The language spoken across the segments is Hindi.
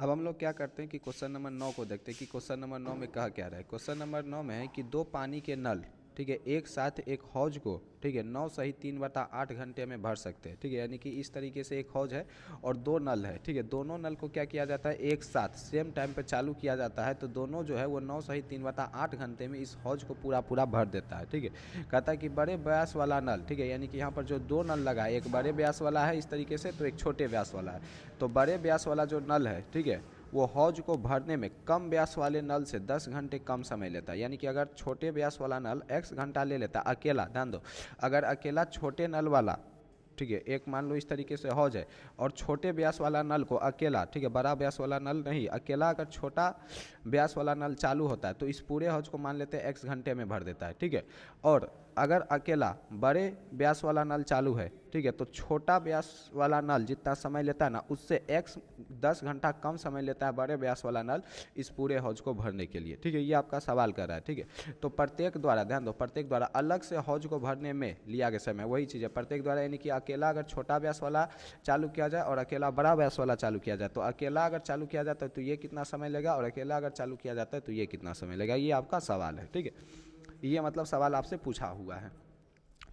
अब हम लोग क्या करते हैं कि क्वेश्चन नंबर 9 को देखते हैं कि क्वेश्चन नंबर 9 में कहा क्या रहा है। क्वेश्चन नंबर 9 में है कि दो पानी के नल, ठीक है, एक साथ एक हौज को, ठीक है, 9 सही 3/8 घंटे में भर सकते हैं, ठीक है। यानी कि इस तरीके से एक हौज है और दो नल है, ठीक है। दोनों नल को क्या किया जाता है, एक साथ सेम टाइम पे चालू किया जाता है, तो दोनों जो है वो 9 सही 3/8 घंटे में इस हौज को पूरा पूरा भर देता है, ठीक है। कहता है कि बड़े व्यास वाला नल, ठीक है, यानी कि यहाँ पर जो दो नल लगा है, एक बड़े व्यास वाला है इस तरीके से, तो एक छोटे व्यास वाला है। तो बड़े व्यास वाला जो नल है, ठीक है, वो हौज को भरने में कम व्यास वाले नल से 10 घंटे कम समय लेता है। यानी कि अगर छोटे व्यास वाला नल x घंटा ले लेता अकेला, ध्यान दो, अगर अकेला छोटे नल वाला, ठीक है, एक मान लो इस तरीके से हौज है और छोटे व्यास वाला नल को अकेला, ठीक है, बड़ा व्यास वाला नल नहीं, अकेला अगर छोटा व्यास वाला नल चालू होता है तो इस पूरे हौज को मान लेते हैं x घंटे में भर देता है, ठीक है। और अगर अकेला बड़े व्यास वाला नल चालू है, ठीक है, तो छोटा व्यास वाला नल जितना समय लेता है ना, उससे x 10 घंटा कम समय लेता है बड़े व्यास वाला नल इस पूरे हौज को भरने के लिए, ठीक है। ये आपका सवाल कर रहा है, ठीक है। तो प्रत्येक द्वारा, ध्यान दो, प्रत्येक द्वारा अलग से हौज को भरने में लिया गया समय, वही चीज़ है प्रत्येक द्वारा, यानी कि अकेला अगर छोटा व्यास वाला चालू किया जाए और अकेला बड़ा व्यास वाला चालू किया जाए, तो अकेला अगर चालू किया जाता है तो ये कितना समय लेगा और अकेला अगर चालू किया जाता है तो ये कितना समय लेगा, ये आपका सवाल है, ठीक है। ये मतलब सवाल आपसे पूछा हुआ है।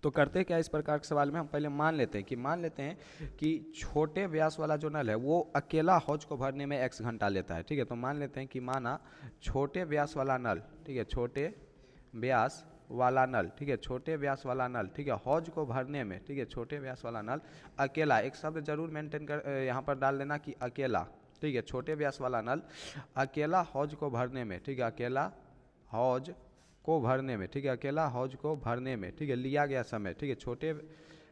तो करते क्या इस प्रकार के सवाल में, हम पहले मान लेते हैं कि छोटे व्यास वाला जो नल है वो अकेला हौज को भरने में x घंटा लेता है, ठीक है। तो मान लेते हैं कि माना छोटे व्यास वाला नल, ठीक है, छोटे व्यास वाला नल, ठीक है, छोटे व्यास वाला नल, ठीक है, हौज को भरने में, ठीक है, छोटे व्यास वाला नल अकेला, एक शब्द जरूर मेंटेन कर यहाँ पर डाल देना कि अकेला, ठीक है, छोटे व्यास वाला नल अकेला हौज को भरने में, ठीक है, अकेला हौज को भरने में, ठीक है, अकेला हौज को भरने में, ठीक है, लिया गया समय, ठीक है, छोटे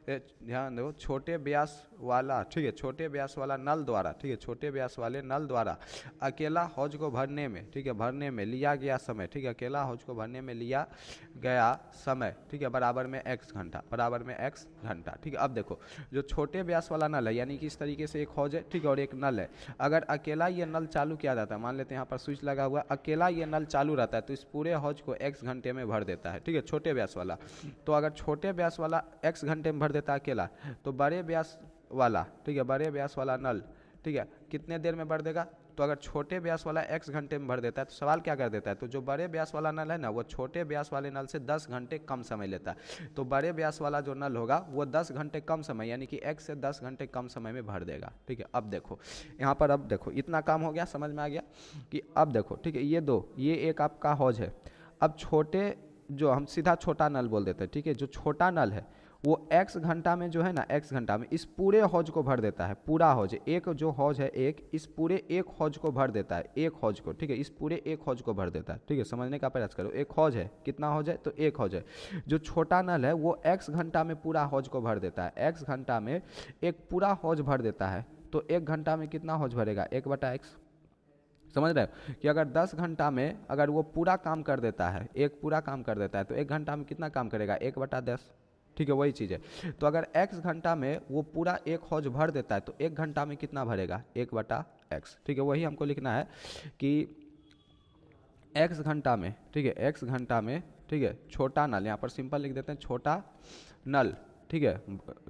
ध्यान दो, छोटे व्यास वाला, ठीक है, छोटे व्यास वाला नल द्वारा, ठीक है, छोटे व्यास वाले नल द्वारा अकेला हौज को भरने में, ठीक है, भरने में लिया गया समय, ठीक है, अकेला हौज को भरने में लिया गया समय, ठीक है, बराबर में x घंटा, बराबर में x घंटा, ठीक है। अब देखो जो छोटे व्यास वाला नल है, यानी कि इस तरीके से एक हौज है, ठीक है, और एक नल है, अगर अकेला ये नल चालू किया जाता है, मान लेते हैं यहाँ पर स्विच लगा हुआ, अकेला ये नल चालू रहता है तो इस पूरे हौज को x घंटे में भर देता है, ठीक है, छोटे व्यास वाला। तो अगर छोटे व्यास वाला x घंटे में भर देता है अकेला, तो बड़े व्यास वाला, ठीक है, बड़े व्यास वाला नल, ठीक है, कितने देर में भर देगा, तो अगर छोटे व्यास वाला x घंटे में भर देता है तो सवाल क्या कर देता है, तो जो बड़े व्यास वाला नल है ना वो छोटे व्यास वाले नल से 10 घंटे कम समय लेता है, तो बड़े व्यास वाला जो नल होगा वो 10 घंटे कम समय, यानी कि x से 10 घंटे कम समय में भर देगा, ठीक है। अब देखो यहाँ पर, अब देखो इतना काम हो गया, समझ में आ गया कि अब देखो, ठीक है, ये दो, ये एक आपका हौज है। अब छोटे, जो हम सीधा छोटा नल बोल देते हैं, ठीक है, जो छोटा नल है वो x घंटा में जो है ना, x घंटा में इस पूरे हौज को भर देता है, पूरा हौज, एक जो हौज है एक, इस पूरे एक हौज को भर देता है, एक हौज को, ठीक है, इस पूरे एक हौज को भर देता है, ठीक है, समझने का प्रयास करो। एक हौज है, कितना हौज है, तो एक हौज है। जो छोटा नल है वो x घंटा में पूरा हौज को भर देता है, x घंटा में एक पूरा हौज भर देता है, तो एक घंटा में कितना हौज भरेगा, 1/x। समझ रहे हो कि अगर 10 घंटा में अगर वो पूरा काम कर देता है, एक पूरा काम कर देता है, तो एक घंटा में कितना काम करेगा, 1/10, ठीक है, वही चीज़ है। तो अगर x घंटा में वो पूरा एक हौज भर देता है तो एक घंटा में कितना भरेगा, 1/x, ठीक है। वही हमको लिखना है कि x घंटा में, ठीक है, x घंटा में, ठीक है, छोटा नल, यहाँ पर सिंपल लिख देते हैं छोटा नल, ठीक है,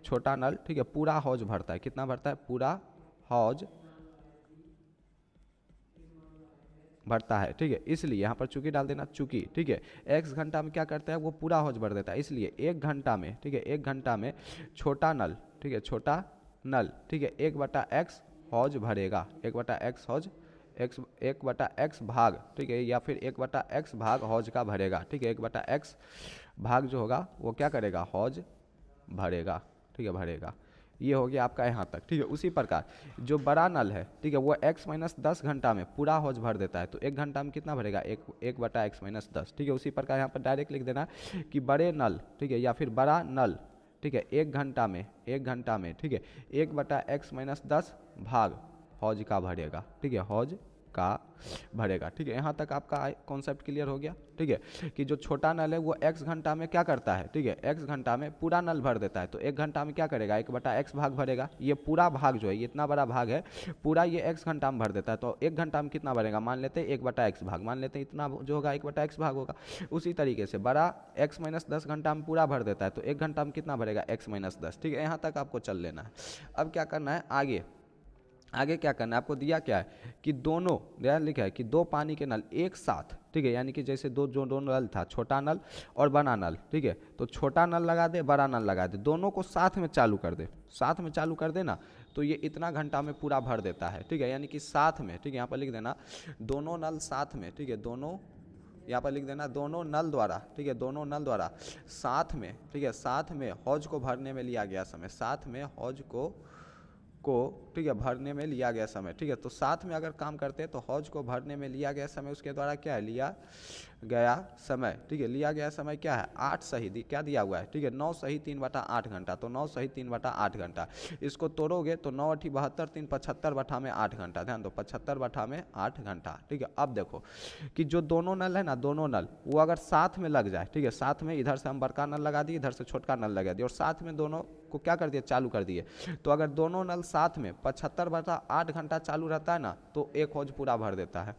छोटा नल, ठीक है, पूरा हौज भरता है, कितना भरता है, पूरा हौज भरता है, ठीक है, इसलिए यहाँ पर चूंकि डाल देना, चूंकि, ठीक है, x घंटा में क्या करता है वो पूरा हौज भर देता है, इसलिए एक घंटा में, ठीक है, एक घंटा में छोटा नल, ठीक है, छोटा नल, ठीक है, 1/x हौज भरेगा, 1/x हौज, x 1/x भाग, ठीक है, या फिर 1/x भाग हौज का भरेगा, ठीक है, 1/x भाग जो होगा वो क्या करेगा, हौज भरेगा, ठीक है, भरेगा। ये हो गया आपका यहाँ तक, ठीक है। उसी प्रकार जो बड़ा नल है, ठीक है, वो x-10 घंटा में पूरा हौज भर देता है, तो एक घंटा में कितना भरेगा, 1/x-10, ठीक है। उसी प्रकार यहाँ पर डायरेक्ट लिख देना कि बड़े नल, ठीक है, या फिर बड़ा नल, ठीक है, एक घंटा में, एक घंटा में, ठीक है, 1/x-10 भाग हौज का भरेगा, ठीक है, हौज का भरेगा, ठीक है। यहाँ तक आपका कॉन्सेप्ट क्लियर हो गया, ठीक है, कि जो छोटा नल है वो x घंटा में क्या करता है, ठीक है, x घंटा में पूरा नल भर देता है, तो एक घंटा में क्या करेगा, 1/x भाग भरेगा, ये पूरा भाग जो है, ये इतना बड़ा भाग है, पूरा ये x घंटा में भर देता है, तो एक घंटा में कितना भरेगा, मान लेते हैं 1/x भाग, मान लेते हैं इतना जो होगा 1/x भाग होगा। उसी तरीके से बड़ा x-10 घंटा में पूरा भर देता है, तो एक घंटा में कितना भरेगा, x-10, ठीक है। यहाँ तक आपको चल लेना है। अब क्या करना है आगे, आगे क्या करना है आपको, दिया क्या है कि दोनों, ध्यान लिखा है कि दो पानी के नल एक साथ, ठीक है, यानी कि जैसे दो नल था, छोटा नल और बड़ा नल, ठीक है, तो छोटा नल लगा दे, बड़ा नल लगा दे, दोनों को साथ में चालू कर दे, साथ में चालू कर दे ना, तो ये इतना घंटा में पूरा भर देता है, ठीक है, यानी कि साथ में, ठीक है, यहाँ पर लिख देना दोनों नल साथ में, ठीक है, दोनों, यहाँ पर लिख देना दोनों नल द्वारा, ठीक है, दोनों नल द्वारा साथ में, ठीक है, साथ में हौज को भरने में लिया गया समय, साथ में हौज को ठीक है भरने में लिया गया समय, ठीक है, तो साथ में अगर काम करते हैं तो हौज को भरने में लिया गया समय उसके द्वारा क्या है, लिया गया समय, ठीक है, लिया गया समय क्या है 8 सही क्या दिया हुआ है, ठीक है, 9 सही 3/8 घंटा, तो 9 सही 3/8 घंटा, इसको तोड़ोगे तो 9 × 72 3 75 में 8 घंटा, ध्यान दो 75 में 8 घंटा, ठीक है। अब देखो कि जो दोनों नल है ना, दोनों नल वो अगर साथ में लग जाए, ठीक है, साथ में इधर से हम बड़का नल लगा दिए, इधर से छोटका नल लगा दिए और साथ में दोनों को क्या कर दिया, चालू कर दिए, तो अगर दोनों नल साथ में 75/8 घंटा चालू रहता है ना, तो एक हौज पूरा भर देता है।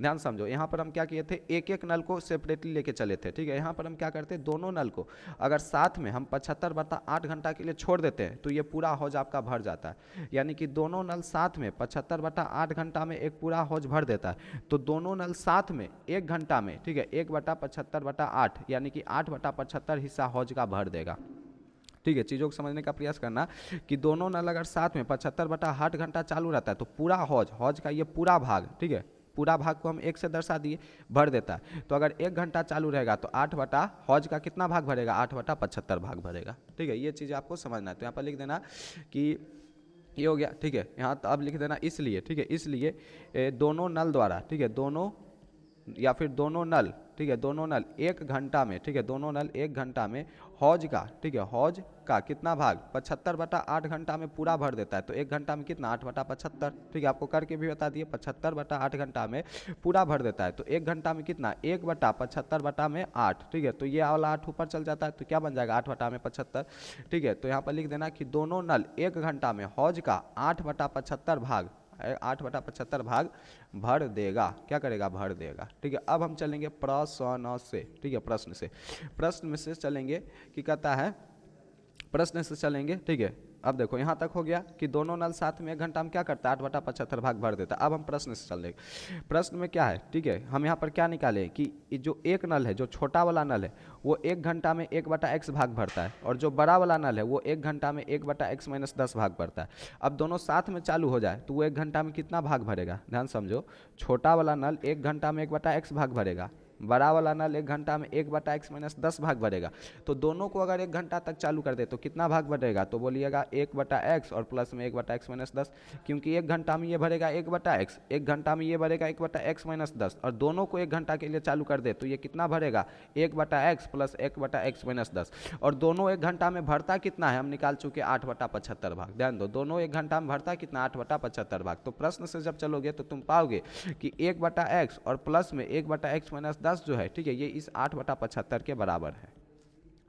ध्यान समझो, यहाँ पर हम क्या किए थे, एक एक नल को सेपरेटली लेके चले थे, ठीक है, यहाँ पर हम क्या करते हैं, दोनों नल को अगर साथ में हम 75/8 घंटा के लिए छोड़ देते हैं तो ये पूरा हौज आपका भर जाता है, यानी कि दोनों नल साथ में 75/8 घंटा में एक पूरा हौज भर देता है, तो दोनों नल साथ में 1 घंटा में, ठीक है, 1/75/8 यानी कि 8/75 हिस्सा हौज का भर देगा, ठीक है। चीज़ों को समझने का प्रयास करना कि दोनों नल अगर साथ में 75/8 घंटा चालू रहता है तो पूरा हौज का ये पूरा भाग, ठीक है, पूरा भाग को हम 1 से दर्शा दिए, भर देता है, तो अगर 1 घंटा चालू रहेगा तो 8 बटा हौज का कितना भाग भरेगा, 8/75 भाग भरेगा, ठीक है, ये चीज़ आपको समझना है। तो यहाँ पर लिख देना कि ये हो गया, ठीक है, यहाँ तो अब लिख देना इसलिए, ठीक है, इसलिए दोनों नल द्वारा, ठीक है, दोनों या फिर दोनों नल, ठीक है, दोनों नल 1 घंटा में, ठीक है, दोनों नल 1 घंटा में हौज का, ठीक है, हौज का कितना भाग 75/8 घंटा में पूरा भर देता है, तो 1 घंटा में कितना 8/75, ठीक है, आपको करके भी बता दिए 75/8 घंटा में पूरा भर देता है, तो 1 घंटा में कितना 1/75/8, ठीक है, तो ये वाला 8 ऊपर चल जाता है तो क्या बन जाएगा 8/75, ठीक है, तो यहाँ पर लिख देना कि दोनों नल 1 घंटा में हौज का 8/75 भाग 8/75 भाग भर देगा, क्या करेगा, भर देगा, ठीक है। अब हम चलेंगे प्रश्न से, ठीक है, प्रश्न में से चलेंगे कि कहता है, प्रश्न से चलेंगे, ठीक है। अब देखो यहाँ तक हो गया कि दोनों नल साथ में 1 घंटा में क्या करता है 8/75 भाग भर देता है। अब हम प्रश्न से चलेंगे, प्रश्न में क्या है, ठीक है, हम यहाँ पर क्या निकाले कि जो एक नल है, जो छोटा वाला नल है वो 1 घंटा में 1/x भाग भरता है, और जो बड़ा वाला नल है वो 1 घंटा में 1/x-10 भाग भरता है। अब दोनों साथ में चालू हो जाए तो वो 1 घंटा में कितना भाग भरेगा, ध्यान समझो, छोटा वाला नल 1 घंटा में 1/x भाग भरेगा, बड़ा वाला नल 1 घंटा में 1/x-10 भाग बढ़ेगा, तो दोनों को अगर 1 घंटा तक चालू कर दे तो कितना भाग बढ़ेगा, तो बोलिएगा 1/x और प्लस में 1/x-10, क्योंकि 1 घंटा में ये भरेगा 1/x, 1 घंटा में ये भरेगा 1/x-10, और दोनों को 1 घंटा के लिए चालू कर दे तो ये कितना भरेगा 1/x प्लस 1/x-10, और दोनों 1 घंटा में भरता कितना है हम निकाल चुके 8/75 भाग। ध्यान दो, दोनों 1 घंटा में भरता कितना 8/75 भाग। तो प्रश्न से जब चलोगे तो तुम पाओगे कि 1/x और प्लस में 1/x-10 जो है, ठीक है, ये इस 8/75 के बराबर है,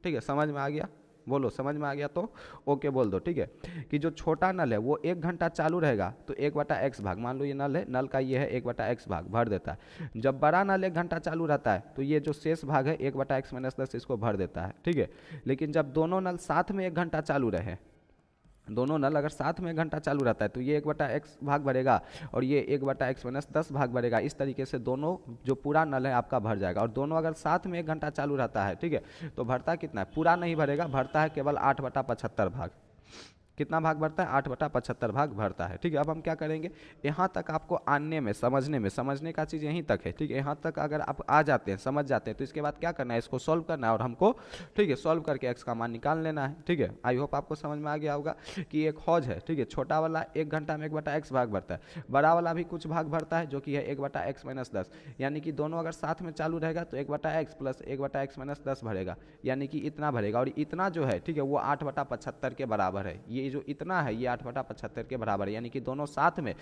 ठीक है, समझ में आ गया, बोलो समझ में आ गया तो ओके बोल दो, ठीक है, कि जो छोटा नल है वो 1 घंटा चालू रहेगा तो 1/x भाग, मान लो ये नल है, नल का ये है 1/x भाग भर देता है। जब बड़ा नल 1 घंटा चालू रहता है तो ये जो शेष भाग है 1/x-10 इसको भर देता है, ठीक है। लेकिन जब दोनों नल साथ में 1 घंटा चालू रहे, दोनों नल अगर साथ में 1 घंटा चालू रहता है तो ये 1/x भाग बढ़ेगा और ये 1/x-10 भाग बढ़ेगा, इस तरीके से दोनों जो पूरा नल है आपका भर जाएगा। और दोनों अगर साथ में 1 घंटा चालू रहता है, ठीक है, तो भरता कितना है, पूरा नहीं भरेगा, भरता है केवल 8/75 भाग। कितना भाग भरता है 8/75 भाग भरता है, ठीक है। अब हम क्या करेंगे, यहाँ तक आपको आने में समझने का चीज़ यहीं तक है, ठीक है। यहाँ तक अगर आप आ जाते हैं, समझ जाते हैं, तो इसके बाद क्या करना है, इसको सॉल्व करना है और हमको, ठीक है, सॉल्व करके x का मान निकाल लेना है, ठीक है। आई होप आपको समझ में आ गया होगा कि एक हौज है, ठीक है, छोटा वाला 1 घंटा में 1/x भाग भरता है, बड़ा वाला भी कुछ भाग भरता है जो कि है 1/x-10, यानी कि दोनों अगर साथ में चालू रहेगा तो 1/x प्लस 1/x-10 भरेगा, यानी कि इतना भरेगा, और इतना जो है, ठीक है, वो 8/75 के बराबर है। ये जो इतना है ये 8/75 के बराबर है, यानी कि दोनों साथ में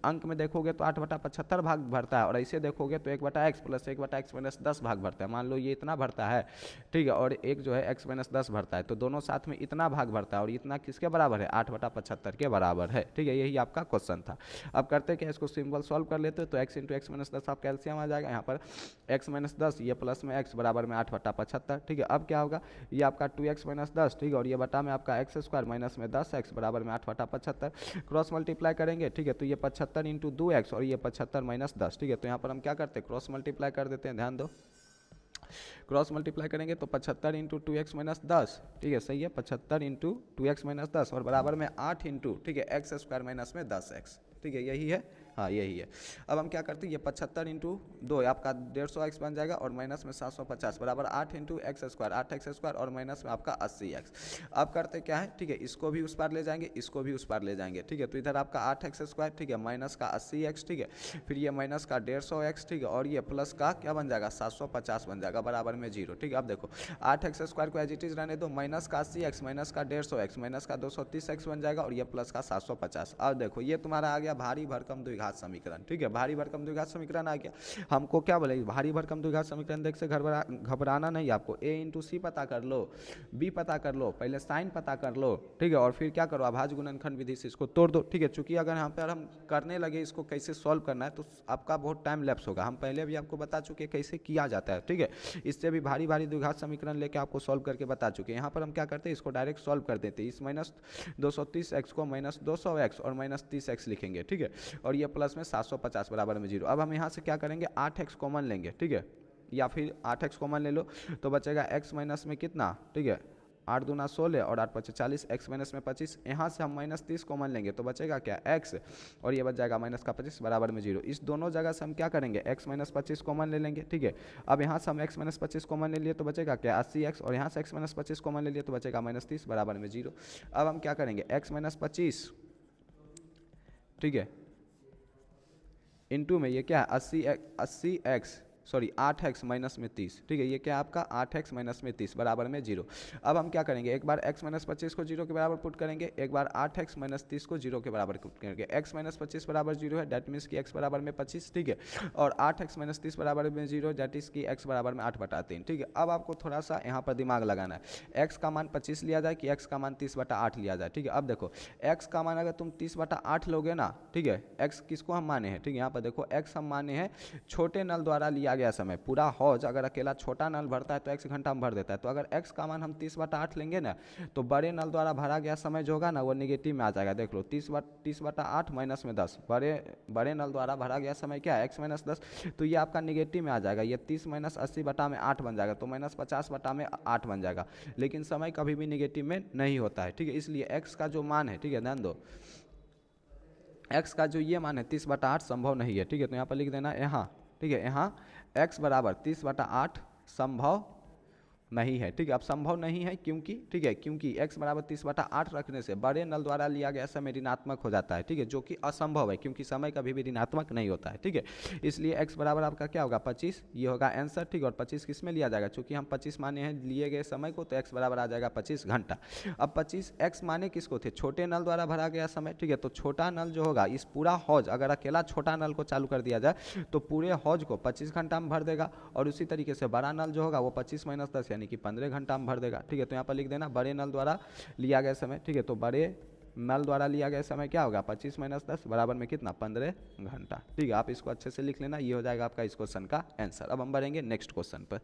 अंक में देखोगे तो 8/75 भाग भरता है, और ऐसे देखोगे तो 1/x प्लस 1/x-10 भाग भरता है। मान लो ये इतना भरता है, ठीक है, और एक जो है x-10 भरता है, तो दोनों साथ में इतना भाग भरता है, और इतना किसके बराबर है 8/75 के बराबर है, ठीक है। यही आपका क्वेश्चन था। अब करते क्या, इसको सिंपल सॉल्व कर लेते तो x × x-10 आप कैल्सियम आ जाएगा, यहाँ पर x-10 ये प्लस में x बराबर में 8/75, ठीक है। अब क्या होगा, ये आपका 2x-10, ठीक है, और ये बटा में आपका x² माइनस में 10x बराबर में 8/75 क्रॉस मल्टीप्लाई करेंगे, ठीक है। तो ये 75 इंटू 2x और ये 75 माइनस 10, ठीक है। तो यहाँ पर हम क्या करते हैं, क्रॉस मल्टीप्लाई कर देते हैं, ध्यान दो। क्रॉस मल्टीप्लाई करेंगे तो 75 इंटू 2x माइनस 10, ठीक है, सही है। 75 इंटू 2x माइनस 10 और बराबर में 8 इंटू, ठीक है, एक्स स्क्वायर माइनस में 10x, ठीक है, यही है, हाँ यही है। अब हम क्या करते हैं, ये 75 इंटू 2 आपका 150x बन जाएगा और माइनस में 750 बराबर 8 into x square, 8x square और माइनस में आपका 80x। अब करते क्या है, ठीक है, इसको भी उस पार ले जाएंगे, इसको भी उस पार ले जाएंगे, ठीक है। तो इधर आपका 8x स्क्वायर, ठीक है, माइनस का 80x, ठीक है, फिर ये माइनस का 150x, ठीक है, और ये प्लस का क्या बन जाएगा 750 बन जाएगा बराबर में 0, ठीक है। अब देखो 8x स्क्वायर को एज इट इज रहने दो, माइनस का 80x माइनस का 150x माइनस का 230x बन जाएगा और ये प्लस का 750। अब देखो ये तुम्हारा आ गया भारी भरकम द्विघात समीकरण, ठीक है, भारी भरकम द्विघात समीकरण आ गया। हमको क्या बोले, भारी भरकम द्विघात समीकरण देख से घबराना नहीं आपको, a इंटू सी पता कर लो, b पता कर लो, पहले साइन पता कर लो, ठीक है, और फिर क्या करो, अभाज्य गुणनखंड विधि से इसको तोड़ दो, ठीक है। चूंकि अगर यहाँ पर हम करने लगे इसको कैसे सॉल्व करना है तो आपका बहुत टाइम लैप्स होगा, हम पहले भी आपको बता चुके हैं कैसे किया जाता है, ठीक है। इससे भी भारी भारी द्विघात समीकरण लेके आपको सॉल्व करके बता चुके हैं। यहाँ पर हम क्या करते हैं, इसको डायरेक्ट सॉल्व कर देते हैं, इस माइनस 230x को माइनस 200x और माइनस 30x लिखेंगे, ठीक है, और ये प्लस में 750 बराबर में 0। अब हम यहाँ से क्या करेंगे, 8x कॉमन लेंगे, ठीक है, या फिर 8x कॉमन ले लो तो बचेगा x माइनस में कितना, ठीक है, 8 दूना 16 और 8 पचे 40, x माइनस में 25, यहाँ से हम माइनस 30 कॉमन लेंगे तो बचेगा क्या x और ये बच जाएगा माइनस का 25 बराबर में 0। इस दोनों जगह से हम क्या करेंगे, x माइनस 25 कॉमन ले लेंगे, ठीक है। अब यहाँ से हम x माइनस 25 कॉमन ले लिए तो बचेगा क्या 80x और यहाँ से x माइनस 25 कॉमन ले लिए तो बचेगा माइनस 30 बराबर में 0। अब हम क्या करेंगे, x माइनस 25, ठीक है, इंटू में ये क्या है 80x सॉरी 8x माइनस में 30, ठीक है, ये क्या है आपका 8x माइनस में 30 बराबर में 0। अब हम क्या करेंगे, एक बार x माइनस 25 को 0 के बराबर पुट करेंगे, एक बार 8x माइनस 30 को 0 के बराबर पुट करेंगे। x माइनस 25 बराबर 0 है, डैट मीन्स कि x बराबर में 25, ठीक है, और 8x माइनस 30 बराबर में 0 डैट इज कि x बराबर में 8/3, ठीक है। अब आपको थोड़ा सा यहाँ पर दिमाग लगाना है, x का मान 25 लिया जाए कि x का मान 30/8 लिया जाए, ठीक है। अब देखो x का मान अगर तुम 30/8 लोगे ना, ठीक है, x किसको हम माने हैं, ठीक है, यहाँ पर देखो x हम माने हैं छोटे नल द्वारा लिया गया समय। पूरा हौज अगर अकेला छोटा नल भरता है तो x घंटा में भर देता है, तो अगर x का मान हम 30/8 लेंगे ना तो बड़े नल द्वारा भरा गया समय जो होगा ना वो निगेटिव में आ जाएगा। देख लो 30/8 माइनस में 10, बड़े नल द्वारा भरा गया समय क्या है x माइनस 10, तो ये आपका निगेटिव में आ जाएगा, ये 30 माइनस 80/8 बन जाएगा, तो माइनस 50/8 बन जाएगा। लेकिन समय कभी भी निगेटिव में नहीं होता है, ठीक है, इसलिए x का जो मान है, ठीक है, ध्यान दो, x का जो ये मान है 30/8 संभव नहीं है, ठीक है। तो यहाँ पर लिख देना यहाँ, ठीक है, यहाँ x बराबर 30/8 संभव नहीं है, ठीक है। अब संभव नहीं है क्योंकि, ठीक है, क्योंकि x बराबर 30/8 रखने से बड़े नल द्वारा लिया गया समय ऋणात्मक हो जाता है, ठीक है, जो कि असंभव है क्योंकि समय कभी भी ऋणात्मक नहीं होता है, ठीक है। इसलिए x बराबर आपका क्या होगा 25, ये होगा आंसर, ठीक है। और 25 किस में लिया जाएगा, चूंकि हम 25 माने हैं लिए गए समय को, तो x बराबर आ जाएगा 25 घंटा। अब 25 x माने किसको थे, छोटे नल द्वारा भरा गया समय, ठीक है। तो छोटा नल जो होगा इस पूरा हौज अगर अकेला छोटा नल को चालू कर दिया जाए तो पूरे हौज को 25 घंटा में भर देगा, और उसी तरीके से बड़ा नल जो होगा वो 25 माइनस 10 यानी कि 15 घंटा में भर देगा, ठीक है। तो यहाँ पर लिख देना बड़े नल द्वारा लिया गया समय, ठीक है, तो बड़े नल द्वारा लिया गया समय क्या होगा 25 माइनस 10 बराबर में कितना 15 घंटा, ठीक है। आप इसको अच्छे से लिख लेना, ये हो जाएगा आपका इस क्वेश्चन का आंसर। अब हम बढ़ेंगे नेक्स्ट क्वेश्चन पर।